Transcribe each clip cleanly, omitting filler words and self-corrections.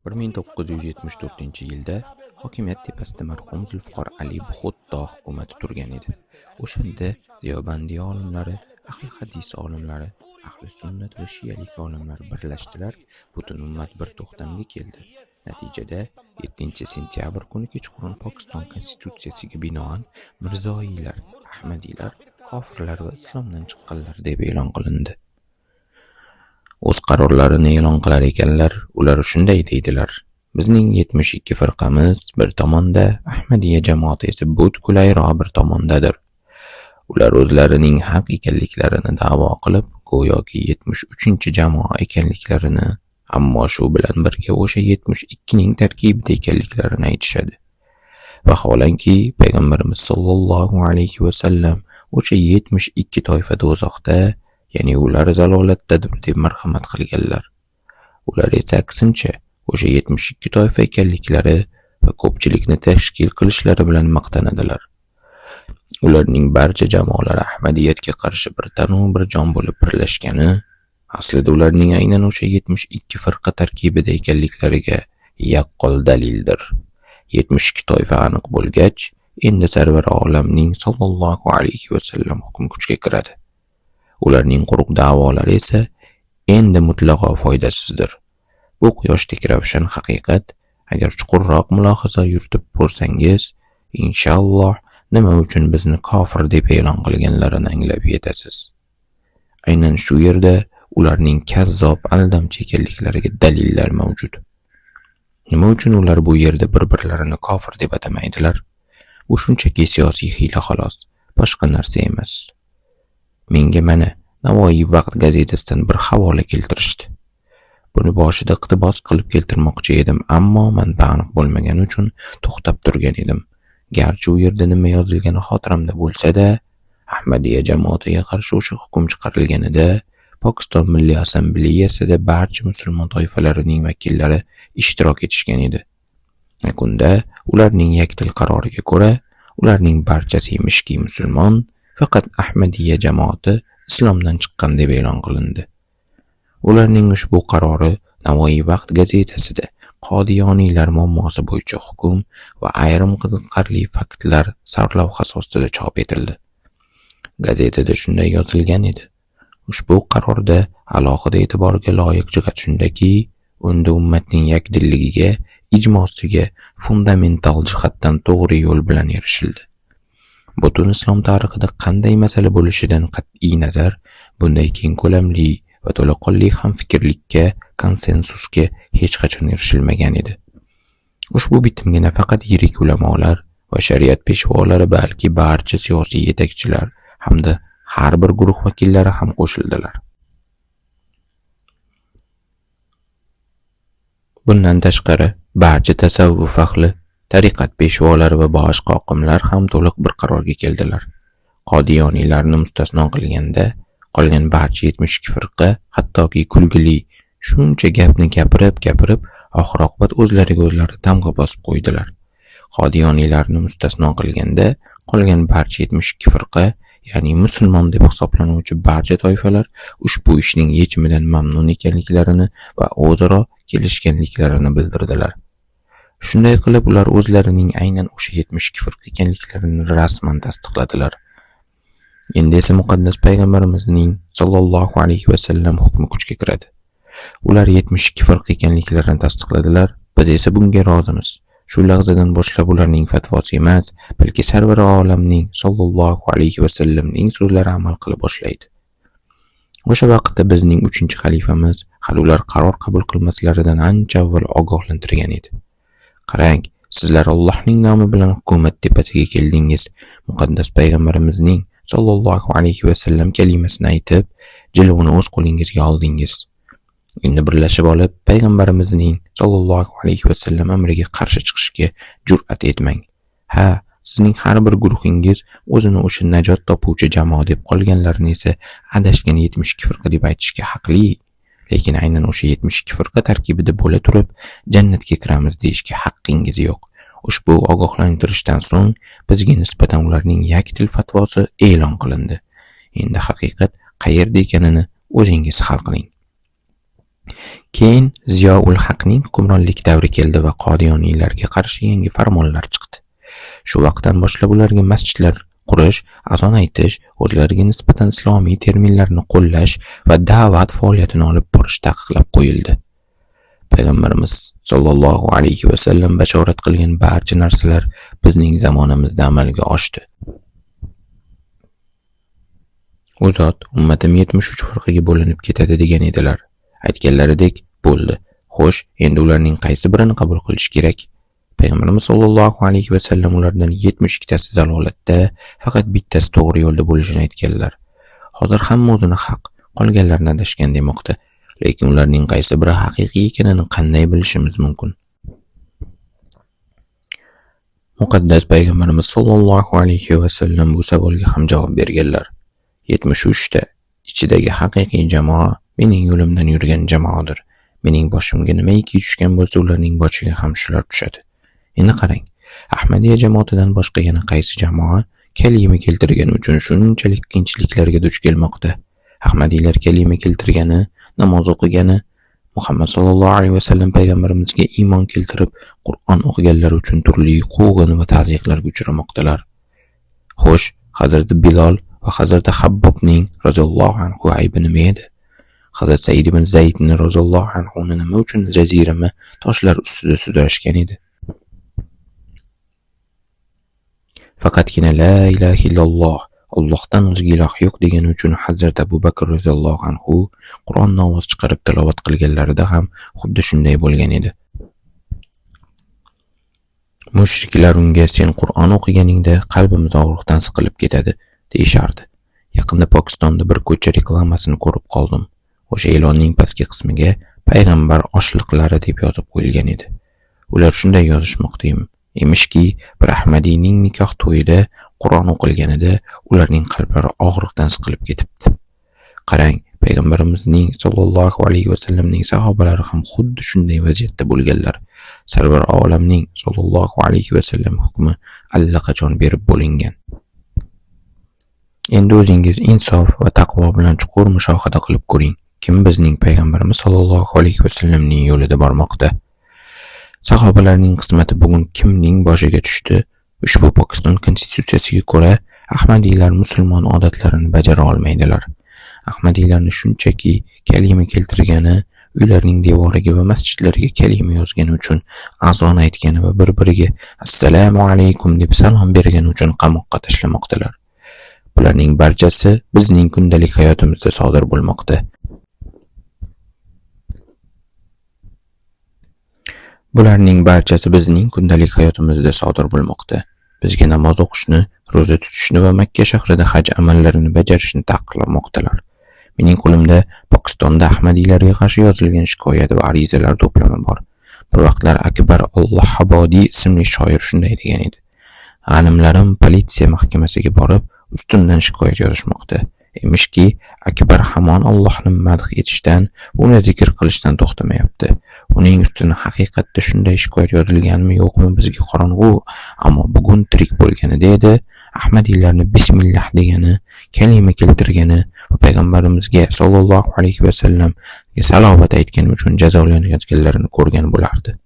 1974-yilda hokimiyat tepasida marhum Zulfiqor Ali Bxutto hukumati turgan edi. O'shanda Deobandiya olimlari, ahli hadis olimlari, ahli sunnat va shiyalik olimlar birlashdilar, butun ummat bir to'xtamga keldi. Natijada 7-sentyabr kuni kechqurun Pokiston konstitutsiyasiga binoan Mirzoiylar, Ahmadiylar, kofirlar va islomdan chiqqanlar deb e'lon qilindi. O'z qarorlarini e'lon qilar ekanlar, ular shunday deydilar: bizning 72 firqamiz bir tomonda, Ahmadiyya jamoati esa butkul bir tomondadir. Ular o'zlarining haq ekanliklarini da'vo qilib, go'yoki 73-jamoa ekanliklarini, ammo shu bilan birga o'sha 72ning tarkibida ekanliklarini aytishadi. Vaholanki payg'ambarimiz sollallohu alayhi va sallam o'sha 72 toifa do'zaxda, ya'ni ular zalolatdadir deb marhamat qilganlar. Ular esa aksincha o'sha 72 toifa ekanliklari va ko'pchilikni tashkil qilishlari bilan maqtanadilar. Ularning barcha jamoalari Ahmadiyatga qarshi bir tanu bir jon bo'lib birlashgani, aslida ularning aynan o'sha 72 firqa tarkibida ekanliklariga yaqqol dalildir. 72 toifa aniq bo'lgach, endi sarvar olamning sollallohu alayhi va sallam hukmi kuchga kiradi. Ularning quruq da'volari esa endi mutlaqo foydasizdir. Bu quyoshdek ravshan haqiqat, agar chuqurroq mulohaza yuritib ko'rsangiz, inshaalloh nima uchun bizni kofir deb e'lon qilganlarini anglab yetasiz. Aynan shu yerda ularning kazzob, aldamchi ekanliklariga dalillar mavjud. Nima uchun ular bu yerda bir-birlarini kofir deb atamaydilar? Bu shunchaki siyosiy hiyla xolos, boshqa narsa emas. Menga mana Navoiy Vaqt gazetasidan bir havola keltirishdi. Buni boshida iqtibos qilib keltirmoqchi edim, ammo manba aniq bo'lmagani uchun to'xtab turgan edim. Garchi u yerda nima yozilgani xotiramda bo'lsa-da, Ahmadiyya jamoatiga qarshi o'sha hukm chiqarilganida Pokiston Milliy Assambleyasida barcha musulmon toifalarining vakillari ishtirok etishgan edi. Yakunda ularning yakdil qaroriga ko'ra, ularning barchasi emishki musulmon, faqat Ahmadiyya jamoati islomdan chiqqan deb e'lon qilindi. Ularning ushbu qarori Navoiy Vaqt gazetasida Qodiyoniylar muammosi bo'yicha hukm va ayrim qiziqarli faktlar sarlavhasi ostida chop etildi. Gazetada shunday yozilgan edi: ushbu qarorda alohida e'tiborga loyiq jihat shundaki, unda ummatning yakdilligiga, ijmosiga fundamental jihatdan to'g'ri yo'l bilan erishildi. Butun islom tarixida qanday masala bo'lishidan qat'iy nazar, bunday keng ko'lamli va to'laqonli hamfikrlikka, konsensusga hech qachon erishilmagan edi. Ushbu bitimga nafaqat yirik ulamolar va shariat peshvolari, balki barcha siyosiy yetakchilar hamda har bir guruh vakillari ham qo'shildilar. Bundan tashqari, barcha tasavvuf ahli, tariqat peshvolari va boshqa oqimlar ham to'liq bir qarorga keldilar. Qodiyoniylarni mustasno qilganda, qolgan barcha 72 firqa hattoki kulgili shuncha gapni gapirib, oxir-oqibat o'zlariga o'zlari tamg'a bosib qo'ydilar. Qodiyoniylarni mustasno qilganda, qolgan barcha 72 firqa, ya'ni musulmon deb hisoblanuvchi barcha toifalar ushbu ishning yechimidan mamnun ekanliklarini va o'zaro kelishganliklarini bildirdilar. Shunday qilib, ular o'zlarining aynan o'sha 72 firqa ekanliklarini rasman tasdiqladilar. Endi esa muqaddas payg'ambarimizning sollallohu alayhi va sallam hukmi kuchga kiradi. Ular 72 firqa ekanliklarini tasdiqladilar, biz esa bunga rozimiz. Shu lahzadan boshlab ularning fatvosi emas, balki sarvar olamning sollallohu alayhi va sallamning so'zlari amal qila boshlaydi. O'sha vaqtda bizning 3-xalifamiz hali ular qaror qabul qilmaslaridan ancha avval ogohlantirgan edi. Qarang, sizlar Allohning nomi bilan hukumat tepasiga keldingiz. Muqaddas payg'ambarimizning sollallohu alayhi va sallam kalimasini aytib, jilvini o'z qo'lingizga oldingiz. Endi birlashib olib, payg'ambarimizning sollallohu alayhi va sallam amriga qarshi chiqishga jur'at etmang. Ha, sizning har bir guruhingiz o'zini o'sha najot topuvchi jamoa deb qolganlarni esa adashgan 72 firqa deb aytishga haqli. Lekin aynan o'sha 72 firqa tarkibida bo'la turib, jannatga kiramiz deyishga haqqingiz yo'q. Ushbu ogohlantirishdan so'ng bizga nisbatan ularning yakdil fatvosi e'lon qilindi. Endi haqiqat qayerda ekanini o'zingiz hal qiling. Keyin Ziyoul Haqning hukmronlik davri keldi va Qodiyoniylarga qarshi yangi farmonlar chiqdi. Shu vaqtdan boshlab ularga masjidlar qurish, azon aytish, o'zlariga nisbatan islomiy terminlarni qo'llash va da'vat faoliyatini olib borish taqiqlab qo'yildi. Payg'ambarimiz sollallohu alayhi va sallam bashorat qilgan barcha narsalar bizning zamonamizda amalga oshdi. U zot ummatim 73 firqaga bo'linib ketadi degan edilar. Aytganlaridek bo'ldi. Xo'sh, endi ularning qaysi birini qabul qilish kerak? Payg'ambarimiz sollallohu alayhi va sallam ulardan 72 tasi zalolatda, faqat bittasi to'g'ri yo'lda bo'lishini aytganlar. Hozir hamma o'zini haq, qolganlarni adashgan demoqda. Lekin ularning qaysi biri haqiqiy ekanini qanday bilishimiz mumkin? Muqaddas payg'ambarimiz sollallohu alayhi va sallam bu savolga ham javob berganlar. 73 ta ichidagi haqiqiy jamoa mening yo'limdan yurgan jamoadir. Mening boshimga nimaiki tushgan bo'lsa, ularning boshiga ham shular tushadi. Endi qarang, Ahmadiyya jamoatidan boshqa yana qaysi jamoa kalima keltirgani uchun shunchalik qiyinchiliklarga duch kelmoqda? Ahmadiylar kalima keltirgani, namoz o'qigani, Muhammad sallallohu alayhi va sallam payg'ambarimizga iymon keltirib, Qur'on o'qiganlar uchun turli quvg'in va ta'ziqlarga uchramoqdalar. Xo'sh, Hazrat Bilol va Hazrat Habbobning roziyallohu anhu aybi nima edi? Hazrat Said ibn Zaydni roziyallohu anhu nima uchun jazirama toshlar ustida sudrashgan edi? Faqatgina la ilaha illalloh, Allohdan o'zga iloh yo'q degani uchun Hazrat Abu Bakr roziyallohu anhu Qur'onni ovoz chiqarib tilovat qilganlarida ham xuddi shunday bo'lgan edi. Mushriklar unga sen Qur'on o'qiganingda qalbimiz og'riqdan siqilib ketadi deyishardi. Yaqinda Pokistonda bir ko'cha reklamasini ko'rib qoldim. O'sha e'lonning pastki qismiga payg'ambar oshliqlari deb yozib qo'yilgan edi. Ular shunday yozishmoqda emishki, bir Ahmadiyning nikoh to'yida Qur'on o'qilganida ularning qalblari og'riqdan siqilib ketibdi. Qarang, payg'ambarimizning sollallohu alayhi va sallamning sahobalari ham xuddi shunday vaziyatda bo'lganlar. Sarvar olamning sollallohu alayhi va sallam hukmi allaqachon berib bo'lingan. Endi o'zingiz insof va taqvo bilan chuqur mushohada qilib ko'ring, kim bizning payg'ambarimiz sollallohu alayhi va sallamning yo'lida bormoqda. Sahobalarning qismati bugun kimning boshiga tushdi? Ushbu Pokiston konstitutsiyasiga ko'ra Ahmadiylar musulmon odatlarini bajara olmaydilar. Ahmadiylarni shunchaki kalima keltirgani, uylarning devoriga va masjidlariga kalima yozgani uchun, azon aytgani va bir-biriga assalomu alaykum deb salom bergani uchun qamoqqa tashlamoqdalar. Bularning barchasi bizning kundalik hayotimizda sodir bo'lmoqda. Bizga namoz o'qishni, roza tutishni va Makka shahrida haj amallarini bajarishni taqiqlamoqdalar. Mening qo'limda Pokistonda Ahmadiylarga qarshi yozilgan shikoyat va arizalar to'plami bor. Bir vaqtlar Akbar Allohabodiy ismli shoir shunday degan edi: "G'animlarim politsiya mahkamasiga borib, ustimdan shikoyat yozishmoqda. Emishki, Akbar hamon Allohni madh etishdan, uni zikr qilishdan to'xtamayapti. Uning ustidan haqiqatda shunday shikoyat yozilganmi yo'qmi bizga qorong'u, ammo bugun tirik bo'lganida edi, Ahmadiylarni bismillah degani, kalima keltirgani va payg'ambarimizga sollallohu alayhi va sallamga salovat aytgani uchun jazolanayotganlarini ko'rgan bo'lardi.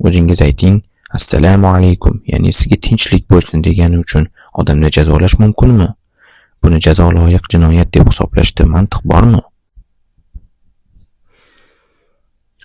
O'zingiz ayting, assalomu alaykum, ya'ni sizga tinchlik bo'lsin degani uchun odamni jazolash mumkinmi? Buni jazo loyiq jinoyat deb hisoblashda mantiq bormi?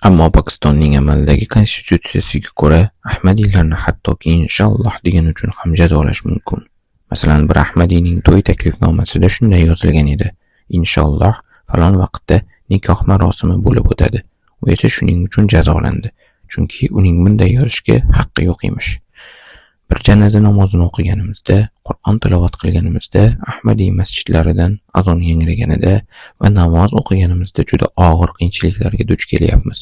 Ammo Pokistonning amaldagi konstitutsiyasiga ko'ra Ahmadiylarni hattoki inshaalloh degan uchun ham jazolash mumkin. Masalan, bir Ahmadiyning to'y taklifnomasida shunday yozilgan edi: inshaalloh falon vaqtda nikoh marosimi bo'lib o'tadi. U esa shuning uchun jazolandi, chunki uning bunday yozishga haqqi yo'q emish. Bir janoza namozini o'qiganimizda, Qur'on tilovat qilganimizda, Ahmadiy masjidlaridan azon yangraganida va namoz o'qiganimizda juda og'ir qiyinchiliklarga duch kelyapmiz.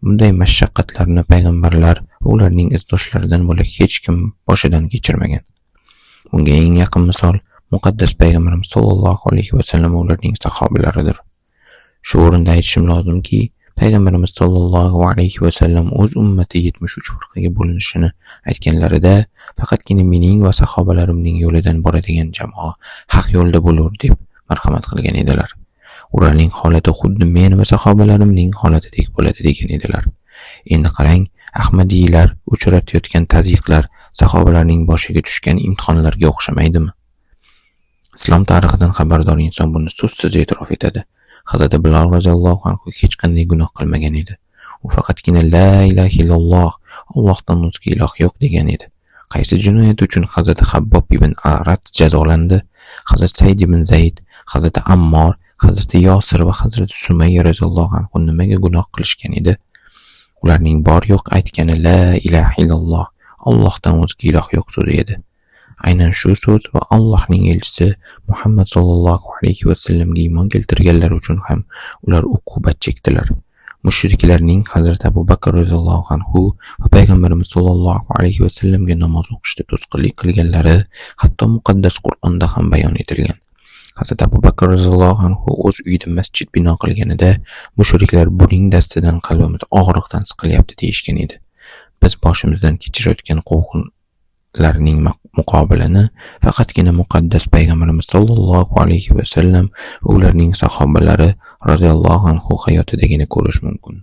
Bunday mashaqqatlarni payg'ambarlar va ularning izdoshlaridan bo'lak hech kim boshidan kechirmagan. Bunga eng yaqin misol muqaddas payg'ambarimiz sollallohu alayhi va sallam va ularning sahobalaridir. Shu o'rinda aytishim lozimki, payg'ambarimiz sollallohu alayhi va sallam o'z ummati 73 firqaga bo'linishini aytganlarida faqatgina mening va sahobalarimning yo'lidan boradigan jamoa haq yo'lda bo'lur deb marhamat qilgan edilar. Ularning holati xuddi men va sahobalarimning holatidek bo'ladi degan edilar. Endi qarang, Ahmadiylar uchratayotgan tazyiqlar sahobalarning boshiga tushgan imtihonlarga o'xshamaydimi? Islom tarixidan xabardor inson buni so'zsiz e'tirof etadi. Hazrat Bilol roziyallohu anhu hech qanday gunoh qilmagan edi. U faqatgina la ilaha illalloh, Allohdan o'zga iloh yo'q degan edi. Qaysi jinoyat uchun Hazrat Habbob ibn Arat jazolandi? Hazrat Said ibn Zayd, Hazrat Ammor, Hazrat Yosir va Hazrat Sumayya roziyallohu anhu nimaga gunoh qilishgan edi? Ularning bor yo'q aytgani la ilaha illalloh, Allohdan o'zga iloh yo'q so'zi edi. Aynan shu so'z va Allohning elchisi Muhammad sallallohu alayhi va sallamga iymon keltirganlar uchun ham ular uqubat chekdilar. Mushriklarning Hazrat Abu Bakr roziyallohu anhu va payg'ambarimiz sallallohu alayhi va sallamga namoz o'qishda to'sqinlik qilganlari hatto muqaddas Qur'onda ham bayon etilgan. Hazrat Abu Bakr roziyallohu anhu o'z uyida masjid bino qilganida mushriklar buning dastidan qalbimiz og'riqdan siqilyapti deyishgan edi. Biz boshimizdan kechirayotgan quvg'inlarning muqobilini faqatgina muqaddas payg'ambarimiz sallallohu alayhi va sallam va ularning sahobalari roziyallohu anhu hayotidagina ko'rish mumkin.